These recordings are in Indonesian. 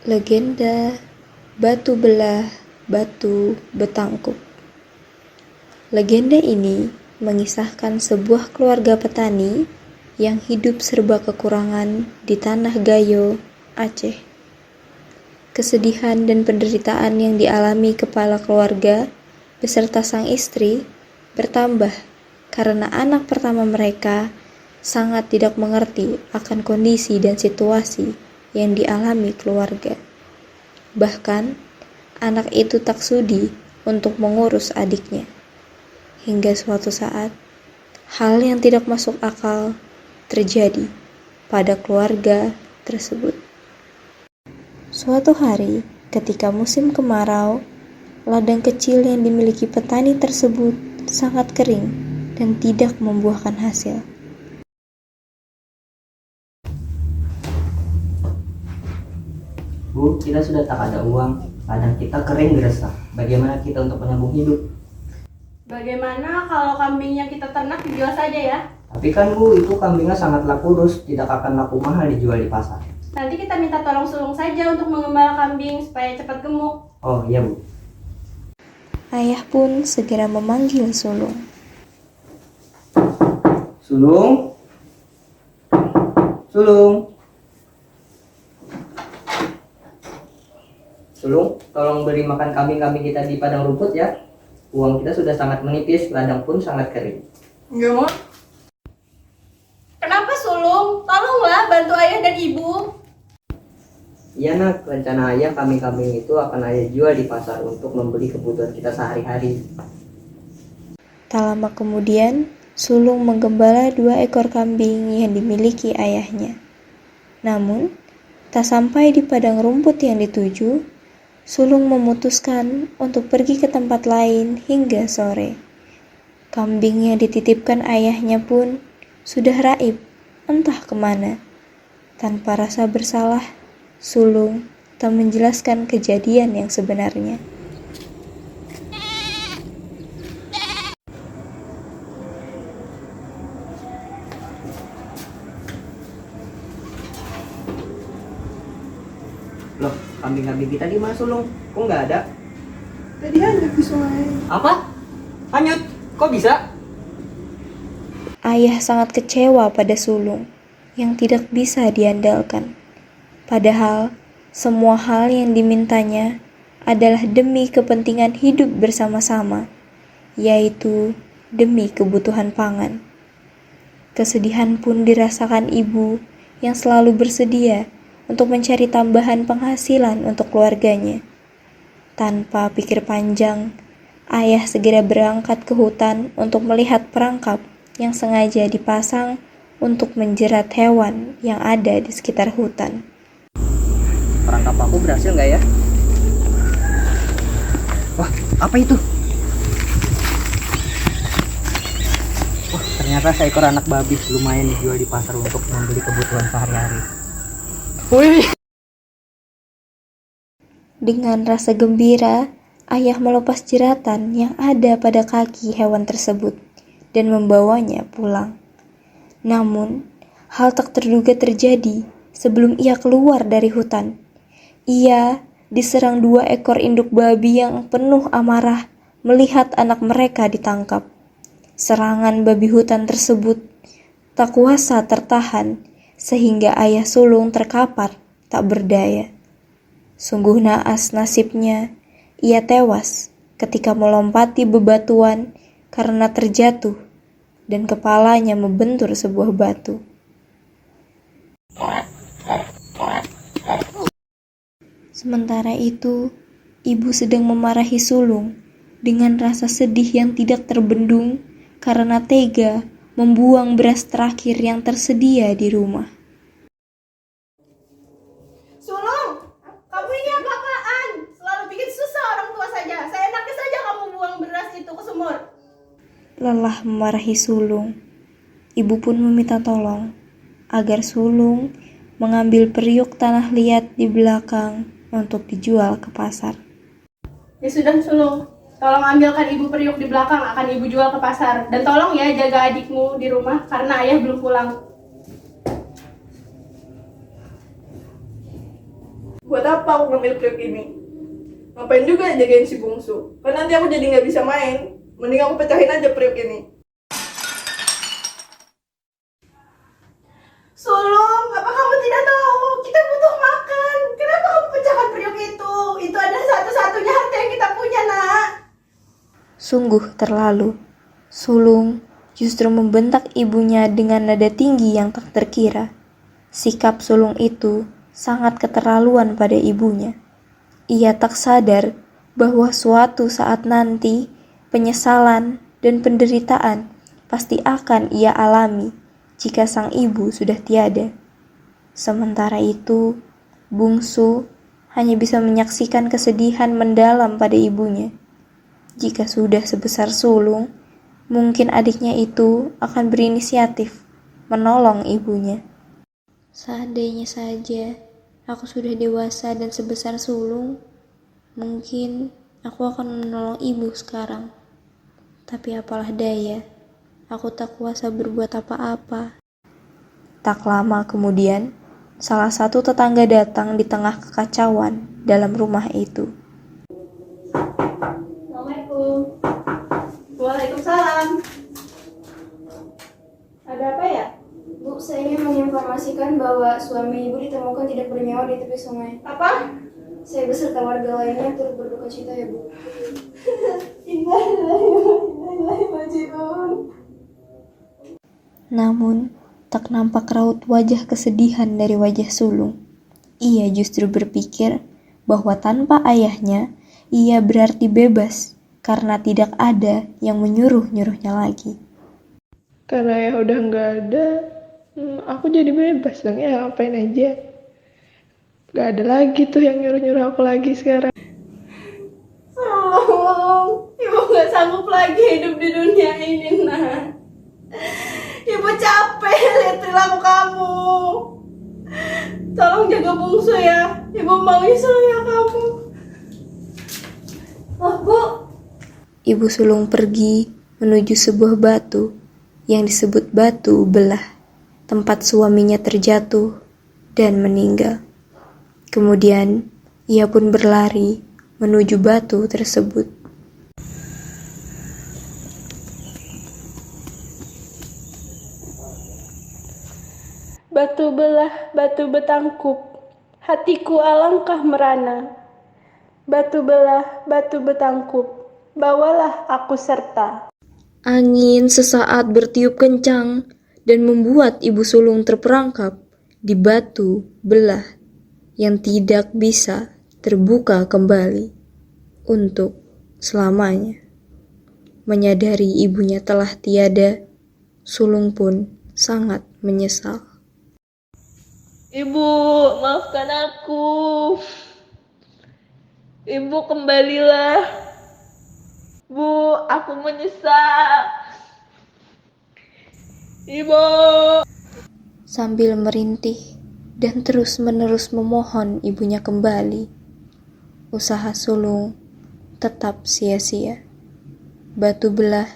Legenda Batu Belah, Batu Betangkup. Legenda ini mengisahkan sebuah keluarga petani yang hidup serba kekurangan di tanah Gayo, Aceh. Kesedihan dan penderitaan yang dialami kepala keluarga beserta sang istri bertambah karena anak pertama mereka sangat tidak mengerti akan kondisi dan situasi yang dialami keluarga. Bahkan, anak itu tak sudi untuk mengurus adiknya. Hingga suatu saat, hal yang tidak masuk akal terjadi pada keluarga tersebut. Suatu hari, ketika musim kemarau, ladang kecil yang dimiliki petani tersebut sangat kering dan tidak membuahkan hasil. Bu, kita sudah tak ada uang, ladang kita kering geresah. Bagaimana kita untuk menyambung hidup? Bagaimana kalau kambing yang kita ternak dijual saja ya? Tapi kan Bu, itu kambingnya sangatlah kurus, tidak akan laku mahal dijual di pasar. Nanti kita minta tolong sulung saja untuk mengembala kambing supaya cepat gemuk. Oh iya Bu. Ayah pun segera memanggil sulung. Sulung? Sulung? Sulung, tolong beri makan kambing-kambing kita di padang rumput ya. Uang kita sudah sangat menipis, ladang pun sangat kering. Enggak mau. Kenapa sulung? Tolonglah bantu ayah dan ibu. Iya nak, rencana ayah kambing-kambing itu akan ayah jual di pasar untuk membeli kebutuhan kita sehari-hari. Tak lama kemudian, sulung menggembala 2 ekor kambing yang dimiliki ayahnya. Namun, tak sampai di padang rumput yang dituju, sulung memutuskan untuk pergi ke tempat lain hingga sore. Kambing yang dititipkan ayahnya pun sudah raib, entah kemana. Tanpa rasa bersalah, sulung tak menjelaskan kejadian yang sebenarnya. Loh, kambing-kambing kita di mana Sulung? Kok nggak ada? Tadi hanyut di sungai. Apa? Hanyut? Kok bisa? Ayah sangat kecewa pada sulung yang tidak bisa diandalkan. Padahal semua hal yang dimintanya adalah demi kepentingan hidup bersama-sama, yaitu demi kebutuhan pangan. Kesedihan pun dirasakan ibu yang selalu bersedia untuk mencari tambahan penghasilan untuk keluarganya. Tanpa pikir panjang, ayah segera berangkat ke hutan untuk melihat perangkap yang sengaja dipasang untuk menjerat hewan yang ada di sekitar hutan. Perangkap aku berhasil nggak ya? Wah, apa itu? Wah, ternyata seekor anak babi lumayan dijual di pasar untuk membeli kebutuhan sehari-hari. Wih! Dengan rasa gembira, ayah melepas jeratan yang ada pada kaki hewan tersebut dan membawanya pulang. Namun, hal tak terduga terjadi sebelum ia keluar dari hutan. Ia diserang 2 ekor induk babi yang penuh amarah melihat anak mereka ditangkap. Serangan babi hutan tersebut tak kuasa tertahan sehingga ayah sulung terkapar tak berdaya. Sungguh naas nasibnya, ia tewas ketika melompati bebatuan karena terjatuh dan kepalanya membentur sebuah batu. Sementara itu, ibu sedang memarahi sulung dengan rasa sedih yang tidak terbendung karena tega membuang beras terakhir yang tersedia di rumah. Sulung, kamu ini apa-apaan? Selalu bikin susah orang tua saja. Seenaknya saja kamu buang beras itu ke sumur. Lelah memarahi sulung, ibu pun meminta tolong agar sulung mengambil periuk tanah liat di belakang untuk dijual ke pasar. Ya sudah sulung, tolong ambilkan ibu periuk di belakang, akan ibu jual ke pasar. Dan tolong ya jaga adikmu di rumah karena ayah belum pulang. Buat apa aku ngambil priuk ini? Ngapain juga jagain si bungsu? Kan nanti aku jadi nggak bisa main. Mending aku pecahin aja priuk ini. Sulung, apa kamu tidak tahu? Kita butuh makan. Kenapa kamu pecahkan periuk itu? Itu adalah satu-satunya harta yang kita punya, nak. Sungguh terlalu. Sulung justru membentak ibunya dengan nada tinggi yang tak terkira. Sikap sulung itu sangat keterlaluan pada ibunya. Ia tak sadar bahwa suatu saat nanti penyesalan dan penderitaan pasti akan ia alami jika sang ibu sudah tiada. Sementara itu, bungsu hanya bisa menyaksikan kesedihan mendalam pada ibunya. Jika sudah sebesar sulung, mungkin adiknya itu akan berinisiatif menolong ibunya. Seandainya saja aku sudah dewasa dan sebesar sulung, mungkin aku akan menolong ibu sekarang. Tapi apalah daya, aku tak kuasa berbuat apa-apa. Tak lama kemudian, salah satu tetangga datang di tengah kekacauan dalam rumah itu. Assalamualaikum. Waalaikumsalam. Ada apa ya? Bu, saya ingin menginformasikan bahwa suami ibu ditemukan tidak bernyawa di tepi sungai. Apa? Saya beserta warga lainnya turut berduka cita ya, Bu. Namun, tak nampak raut wajah kesedihan dari wajah sulung. Ia justru berpikir bahwa tanpa ayahnya, ia berarti bebas karena tidak ada yang menyuruh-nyuruhnya lagi. Karena ya udah nggak ada, aku jadi bebas dong ya, ngapain aja. Gak ada lagi tuh yang nyuruh-nyuruh aku lagi sekarang. Tolong, ibu gak sanggup lagi hidup di dunia ini, nak. Ibu capek lihat perilaku kamu. Tolong jaga bungsu ya. Ibu mau nyusul ya kamu. Oh, Bu. Ibu sulung pergi menuju sebuah batu yang disebut batu belah, tempat suaminya terjatuh dan meninggal. Kemudian ia pun berlari menuju batu tersebut. Batu belah, batu betangkup, hatiku alangkah merana. Batu belah, batu betangkup, bawalah aku serta. Angin sesaat bertiup kencang dan membuat ibu sulung terperangkap di batu belah yang tidak bisa terbuka kembali untuk selamanya. Menyadari ibunya telah tiada, sulung pun sangat menyesal. Ibu, maafkan aku. Ibu, kembalilah. Bu, aku menyesal. Ibu. Sambil merintih dan terus-menerus memohon ibunya kembali, usaha sulung tetap sia-sia. Batu belah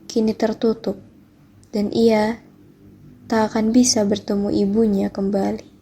kini tertutup dan ia tak akan bisa bertemu ibunya kembali.